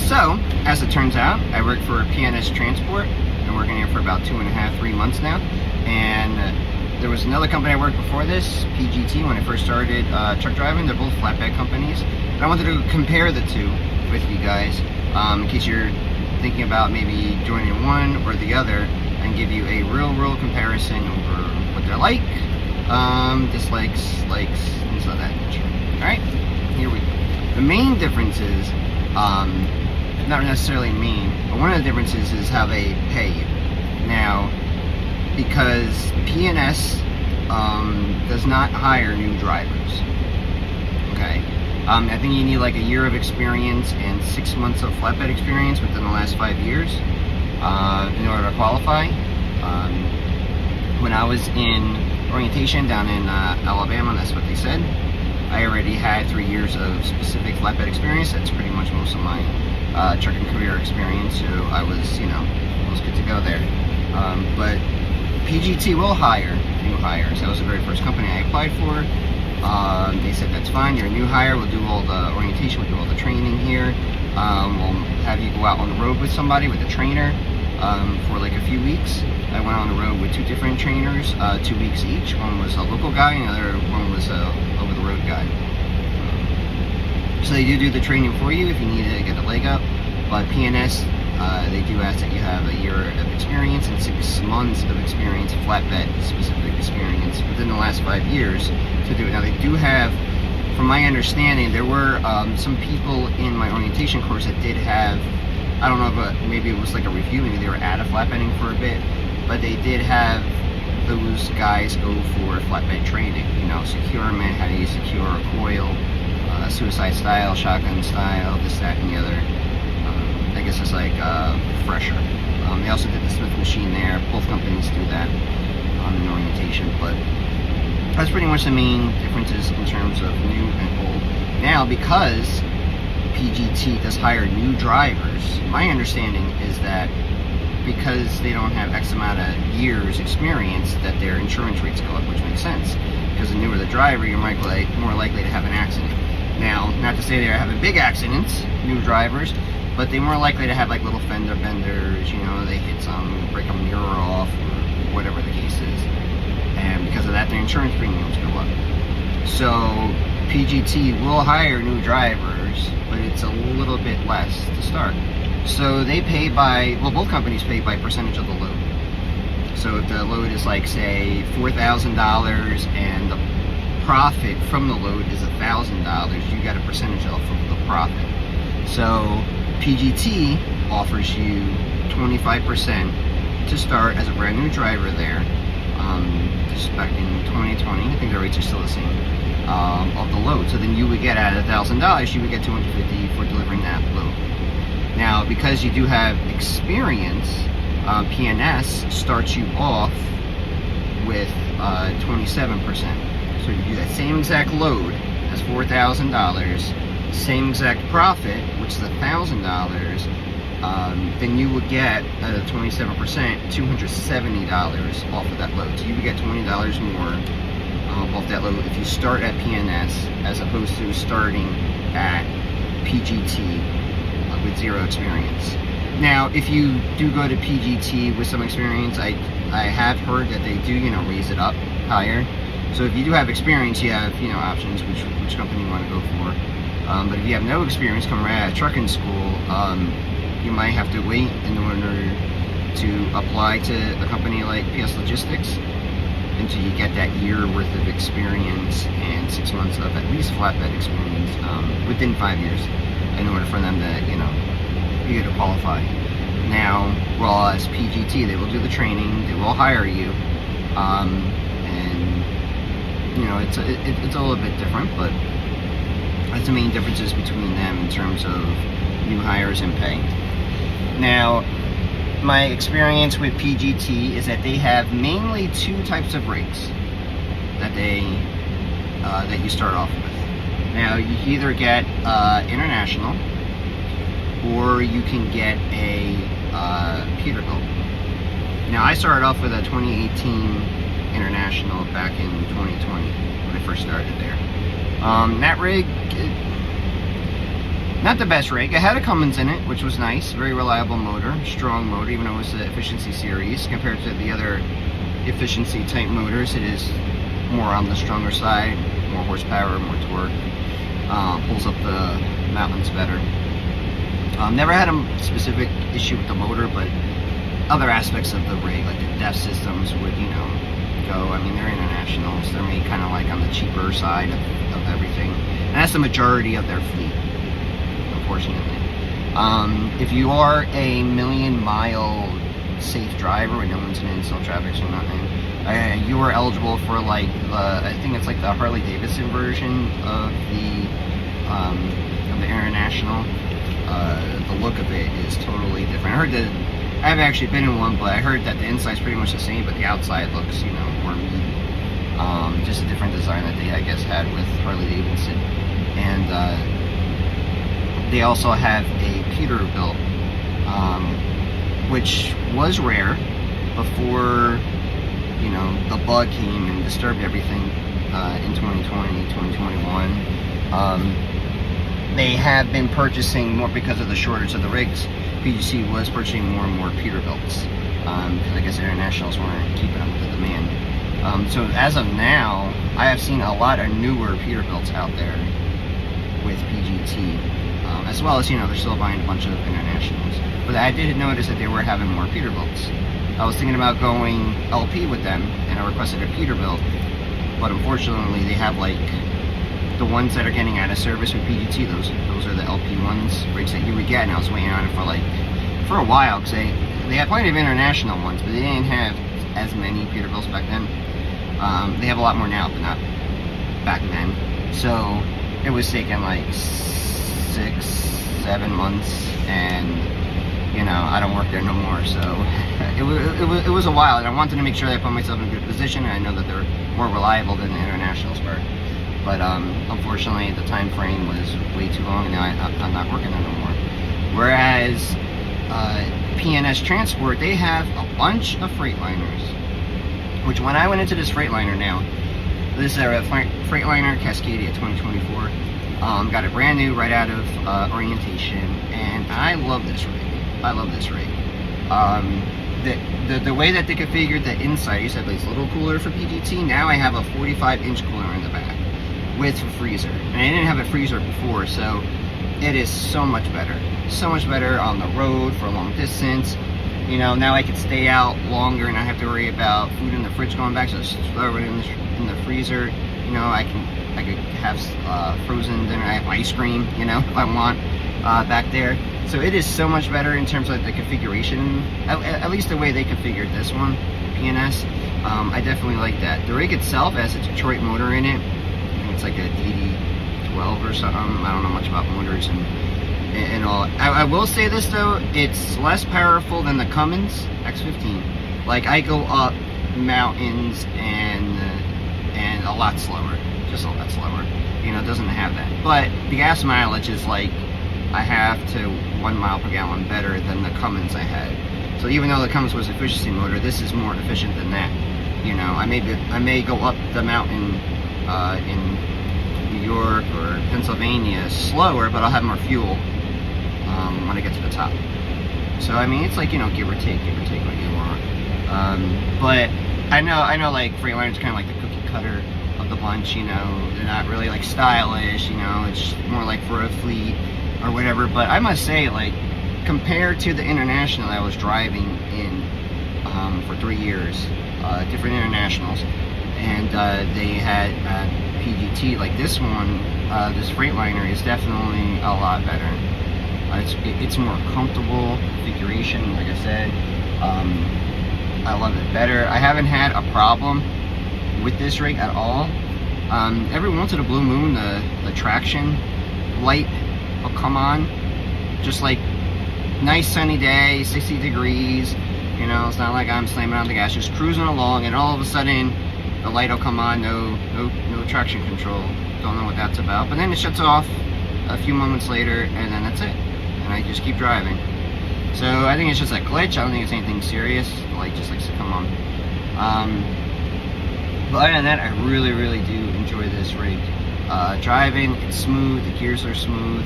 So, as it turns out, I work for P&S Transport. I've been working here for about 2.5, 3 months now. And there was another company I worked before this, PGT, when I first started truck driving. They're both flatbed companies. And I wanted to compare the two with you guys, in case you're thinking about maybe joining one or the other, and give you a real comparison over what they're like, dislikes, likes, things of that nature. Alright, here we go. The main difference is, not necessarily mean, but one of the differences is how they pay you. Now, because P&S does not hire new drivers, okay? I think you need like a year of experience and 6 months of flatbed experience within the last 5 years in order to qualify. When I was in orientation down in Alabama, that's what they said. I already had 3 years of specific flatbed experience. That's pretty much most of my trucking career experience, so I was, good to go there. But PGT will hire new hires. That was the very first company I applied for. They said, that's fine, you're a new hire, we'll do all the orientation, we'll do all the training here. We'll have you go out on the road with somebody, with a trainer, for like a few weeks. I went on the road with 2 different trainers, 2 weeks each. One was a local guy and the other one was a over-the-road guy. So they do the training for you if you need to get a leg up. But P&S, they do ask that you have a year of experience and 6 months of experience, flatbed specific experience, within the last 5 years to do it. Now they do have, from my understanding, there were some people in my orientation course that did have, I don't know, but maybe it was like a review, maybe they were out of flatbedding for a bit, but they did have those guys go for flatbed training, securement, how do you secure a coil, suicide style, shotgun style, this, that, and the other. I guess it's like fresher. They also did the Smith machine there. Both companies do that in orientation, but that's pretty much the main differences in terms of new and old. Now, because PGT does hire new drivers, my understanding is that because they don't have X amount of years experience, that their insurance rates go up, which makes sense. Because the newer the driver, you're more likely to have an accident. Now, not to say they're having big accidents, new drivers, but they're more likely to have like little fender benders, they hit some, break a mirror off, or whatever the case is. And because of that, their insurance premiums go up. So PGT will hire new drivers, but it's a little bit less to start. So they pay by, both companies pay by percentage of the load. So if the load is like, say, $4,000 and the profit from the load is $1,000, you got a percentage off of the profit. So PGT offers you 25% to start as a brand new driver there. Just back in 2020, I think the rates are still the same, of the load. So then you would get, at $1,000, you would get $250 for delivering that load. Now, because you do have experience, P&S starts you off with 27%. So you do that same exact load as $4,000, same exact profit, which is $1,000, then you would get, at 27%, $270 off of that load. So you would get $20 more off that load if you start at P&S as opposed to starting at PGT with zero experience. Now, if you do go to PGT with some experience, I have heard that they do, raise it up higher. So if you do have experience, you have, options which company you want to go for. But if you have no experience coming right out of trucking school, you might have to wait in order to apply to a company like PS Logistics until you get that year worth of experience and 6 months of at least flatbed experience within 5 years in order for them to, you to qualify. Now, well, as PGT, they will do the training, they will hire you, and it's a little bit different, but that's the main differences between them in terms of new hires and pay. Now, my experience with PGT is that they have mainly 2 types of rigs that that you start off with. Now, you can either get international, or you can get a Peterbilt. Now, I started off with a 2018 international back in 2020 when I first started there. That rig, Not the best rig. It had a Cummins in it, which was nice. Very reliable motor, strong motor, even though it was the efficiency series. Compared to the other efficiency type motors, it is more on the stronger side, more horsepower, more torque. Pulls up the mountains better. Never had a specific issue with the motor, but other aspects of the rig, like the DEF systems, would, you know, go. I mean, they're internationals. They're made kind of like on the cheaper side of everything, and that's the majority of their fleet, unfortunately. If you are a 1,000,000-mile safe driver and no incidents, no traffic or nothing, you are eligible for like I think it's like the Harley Davidson version of the International. The look of it is totally different. I heard that, I haven't actually been in one, but I heard that the inside's pretty much the same, but the outside looks, you know, more meaty. Just a different design that they, I guess, had with Harley Davidson. And they also have a Peterbilt, which was rare before, you know, the bug came and disturbed everything in 2020, 2021. They have been purchasing more because of the shortage of the rigs. PGT was purchasing more and more Peterbilts because I guess internationals weren't keeping up with the demand. So as of now, I have seen a lot of newer Peterbilts out there with PGT, as well as, you know, they're still buying a bunch of internationals. But I did notice that they were having more Peterbilts. I was thinking about going LP with them, and I requested a Peterbilt, but unfortunately they have like the ones that are getting out of service with PGT. Those are the LP ones, rigs that you would get, and I was waiting on it for a while because they had plenty of international ones, but they didn't have as many Peterbilts back then. They have a lot more now, but not back then. So it was taking like 6-7 months, and you know, I don't work there no more, so it was a while, and I wanted to make sure that I put myself in a good position, and I know that they're more reliable than the internationals were. But unfortunately, the time frame was way too long, and now I'm not working there no more. Whereas P&S Transport, they have a bunch of Freightliners, which when I went into this Freightliner now, this is a Freightliner Cascadia 2024. Got it brand new right out of orientation, and I love this rig. I love this rig. The way that they configured the inside, you said like it's a little cooler for PGT. Now I have a 45-inch cooler in the back with a freezer, and I didn't have a freezer before, so it is so much better. So much better on the road for a long distance. You know, now I can stay out longer and I have to worry about food in the fridge going back, so just throw it in the freezer. You know, I could have frozen dinner. I have ice cream, you know, if I want, back there. So it is so much better in terms of the configuration, at least the way they configured this one, P&S. I definitely like that. The rig itself has a Detroit motor in it. I think it's like a DD12 or something. I don't know much about motors and all. I will say this though, it's less powerful than the Cummins X15. Like, I go up mountains and a lot slower, just a lot slower. You know, it doesn't have that. But the gas mileage is like, I have to 1 mile per gallon better than the Cummins I had. So even though the Cummins was an efficiency motor, this is more efficient than that. You know, I may go up the mountain in New York or Pennsylvania slower, but I'll have more fuel when I get to the top. So I mean, it's like, you know, give or take what you want. But I know like Freightliner's kind of like the cookie cutter of the bunch. You know, they're not really like stylish. You know, it's more like for a fleet or whatever. But I must say, like, compared to the International I was driving in for 3 years, different Internationals, and they had PGT, like this one, this Freightliner is definitely a lot better. It's more comfortable configuration, like I said. I love it better. I haven't had a problem with this rig at all. Every once in a blue moon, the traction light will come on, just like nice sunny day, 60 degrees. You know, it's not like I'm slamming on the gas, just cruising along, and all of a sudden the light will come on. No traction control. Don't know what that's about. But then it shuts off a few moments later, and then that's it. And I just keep driving. So I think it's just a glitch. I don't think it's anything serious. The light just likes to come on. But other than that, I really do enjoy this rig. Driving, it's smooth. The gears are smooth.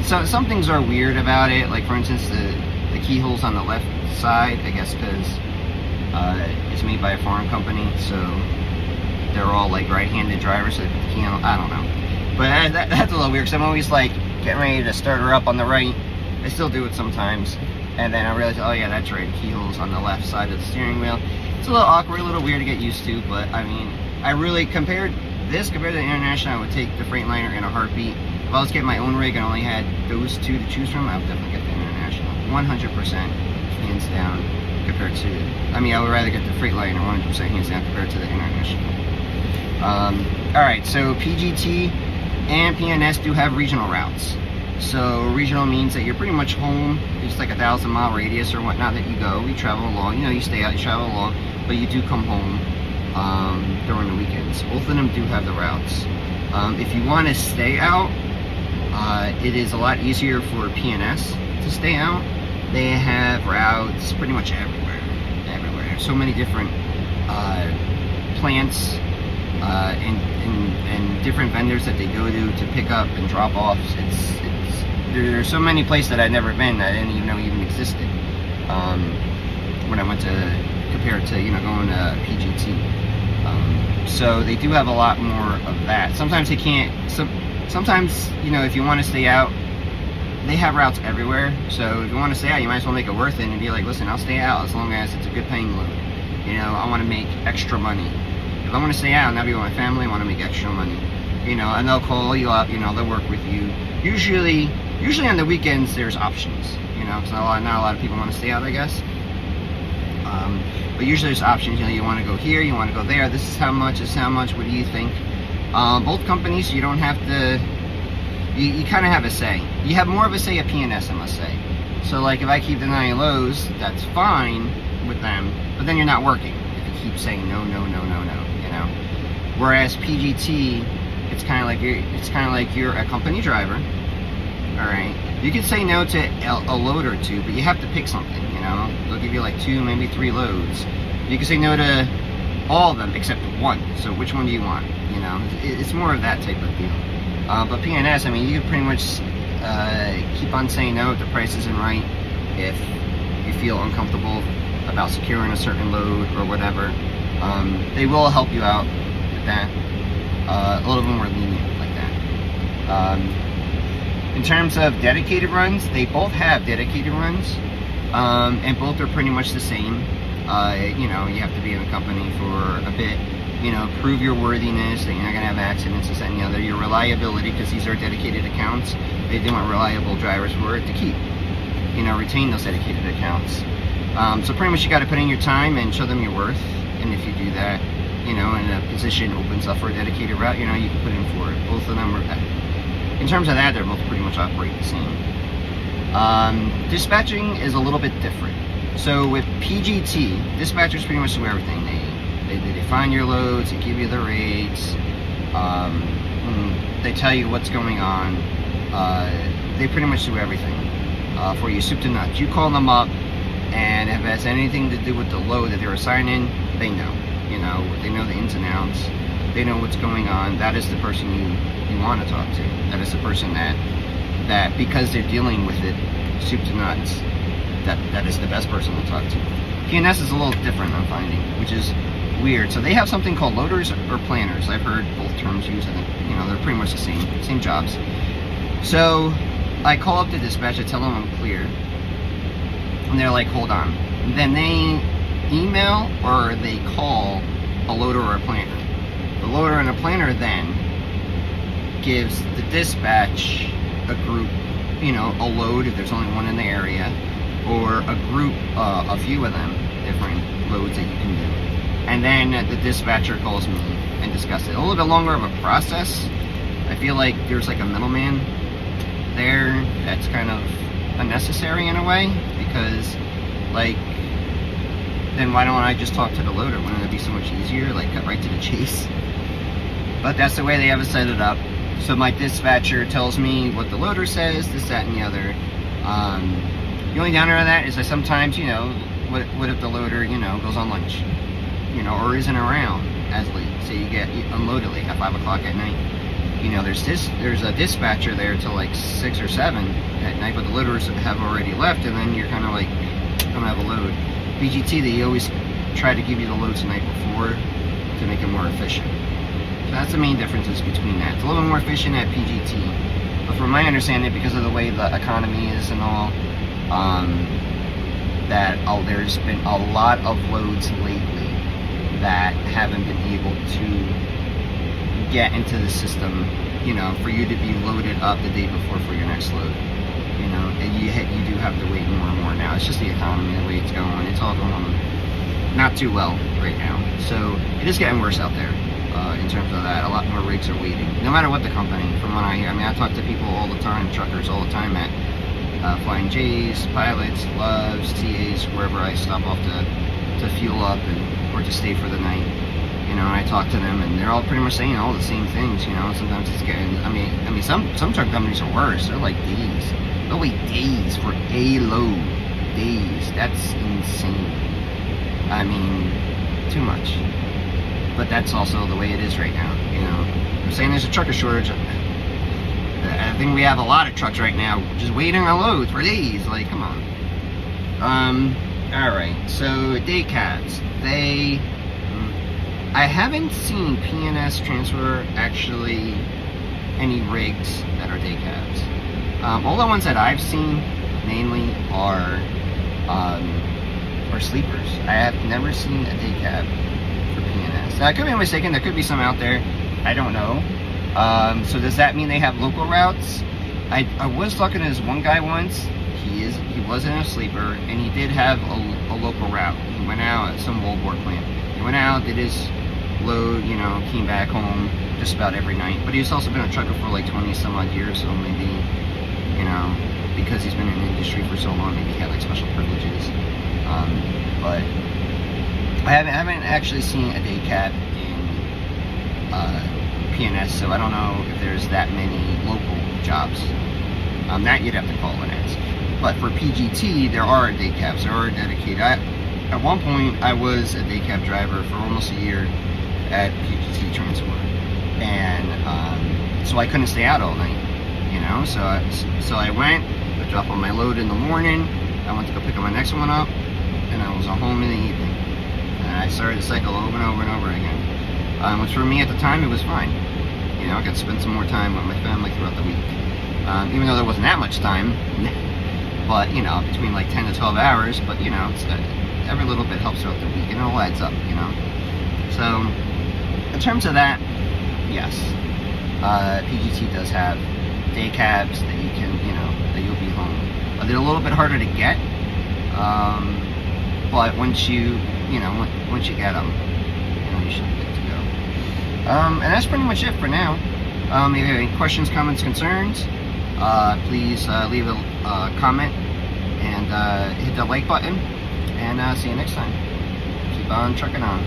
Some things are weird about it. Like for instance, the keyholes on the left side, I guess because it's made by a foreign company, so they're all like right-handed drivers. So they put the key on. I don't know, but that's a little weird. Because I'm always like getting ready to start her up on the right. I still do it sometimes, and then I realize, oh yeah, that's right. Keyholes on the left side of the steering wheel. It's a little awkward, a little weird to get used to, but I mean, I really compared to the International, I would take the Freightliner in a heartbeat. If I was getting my own rig and only had those two to choose from, I would definitely get the International, 100%, hands down. Compared to, I mean, I would rather get the Freightliner 100% hands down compared to the International. All right, so PGT and P&S do have regional routes. So regional means that you're pretty much home. It's like a 1,000-mile radius or whatnot that you go. You travel along. You know, you stay out, you travel along, but you do come home during the weekends. Both of them do have the routes. If you want to stay out, it is a lot easier for P&S to stay out. They have routes pretty much everywhere. There's so many different plants and different vendors that they go to pick up and drop off. There's so many places that I've never been that I didn't even know even existed when I went to compare it to going to PGT. So they do have a lot more of that. Sometimes they can't. Sometimes if you want to stay out, they have routes everywhere. So if you want to stay out, you might as well make it worth it and be like, listen, I'll stay out as long as it's a good paying load. I want to make extra money. If I want to stay out and not be with my family, I want to make extra money. And they'll call you up. They'll work with you. Usually on the weekends there's options. Because not a lot of people want to stay out, I guess. But usually there's options. You want to go here, you want to go there. This is how much. This is how much. What do you think? Both companies, you don't have to. You kind of have a say. You have more of a say at P&S, I must say. So like if I keep denying lows, that's fine with them, but then you're not working if you keep saying no. Whereas PGT, it's kind of like you're a company driver. All right, you can say no to a load or two, but you have to pick something. They'll give you like 2, maybe 3 loads. You can say no to all of them except one. So which one do you want? It's more of that type of deal. But P&S, I mean, you can pretty much keep on saying no if the price isn't right, if you feel uncomfortable about securing a certain load or whatever. They will help you out with that. A little bit more lenient like that. In terms of dedicated runs, they both have dedicated runs, and both are pretty much the same. You have to be in the company for a bit. Prove your worthiness, that you're not going to have accidents, this, that, and the other. Your reliability, because these are dedicated accounts. They do want reliable drivers for it to keep, retain those dedicated accounts. So pretty much you got to put in your time and show them your worth. And if you do that, and a position opens up for a dedicated route, you can put in for it. Both of them are, in terms of that, they're both pretty much operate the same. Dispatching is a little bit different. So with PGT, dispatchers pretty much do everything. They find your loads, they give you the rates, they tell you what's going on. They pretty much do everything for you, soup to nuts. You call them up, and if it has anything to do with the load that they're assigning, they know. They know the ins and outs. They know what's going on. That is the person you want to talk to. That is the person that because they're dealing with it, soup to nuts, that is the best person to talk to. P&S is a little different, I'm finding, which is weird. So they have something called loaders or planners. I've heard both terms used. I think they're pretty much the same jobs. So I call up the dispatch, I tell them I'm clear, and they're like, hold on. Then they email or they call a loader or a planner. The loader and a planner then gives the dispatch a group, a load if there's only one in the area, or a group, a few of them, different loads that you can do. And then the dispatcher calls me and discusses it. A little bit longer of a process. I feel like there's like a middleman there that's kind of unnecessary in a way, because then why don't I just talk to the loader? Wouldn't it be so much easier? Cut right to the chase. But that's the way they have it set it up. So my dispatcher tells me what the loader says, this, that, and the other. The only downer of that is that sometimes, what if the loader, goes on lunch, or isn't around as late? Say you get unloaded late at 5 o'clock at night, you know, there's a dispatcher there till like 6 or 7 at night, but the loaders have already left, and then you're kind of like, I don't have a load. PGT, they always try to give you the loads the night before to make it more efficient. So that's the main differences between that. It's a little bit more efficient at PGT, but from my understanding, because of the way the economy is and all, there's been a lot of loads lately that haven't been able to get into the system, you know, for you to be loaded up the day before for your next load. You know, and you do have to wait more and more now. It's just the economy, the way it's going. It's all going not too well right now. So it is getting worse out there in terms of that. A lot more rigs are waiting, no matter what the company, from what I hear. I mean, I talk to people all the time, truckers all the time at Flying J's, pilots, Loves, TAs, wherever I stop off to fuel up or to stay for the night. You know, and I talk to them, and they're all pretty much saying all the same things. You know, sometimes it's getting. I mean, some truck companies are worse. They're like days. They'll wait days for a load. Days. That's insane. I mean, too much. But that's also the way it is right now. You know, I'm saying there's a trucker shortage. I think we have a lot of trucks right now just waiting on loads for days. Like, come on. All right. So day cabs. I haven't seen P&S Transport actually any rigs that are day cabs. All the ones that I've seen mainly are sleepers. I have never seen a day cab for P&S. Now, I could be mistaken. There could be some out there. I don't know. So does that mean they have local routes? I was talking to this one guy once. He wasn't a sleeper, and he did have a local route. He went out at some wallboard plant. He went out, did his load, you know, came back home just about every night. But he's also been a trucker for like 20 some odd years, so maybe, you know, because he's been in the industry for so long, maybe he had like special privileges. But I haven't actually seen a day cab in P&S, so I don't know if there's that many local jobs. That you'd have to call and ask. But for PGT, there are day cabs. There are dedicated. At one point, I was a day cab driver for almost a year at PGT Transport, and so I couldn't stay out all night. You know, so I went. I dropped on my load in the morning. I went to go pick up my next one up, and I was home in the evening. And I started the cycle over and over and over again. Which for me at the time, it was fine. You know, I got to spend some more time with my family throughout the week. Even though there wasn't that much time, but, you know, between like 10 to 12 hours, but, you know, it's, every little bit helps throughout the week, and it all adds up, you know. So, in terms of that, yes, PGT does have day cabs that you can, you know, that you'll be home. They're a little bit harder to get, but once you get them, you know, you should be good to go. And that's pretty much it for now. If you have any questions, comments, concerns, please leave a comment and hit the like button, and see you next time. Keep on trucking on.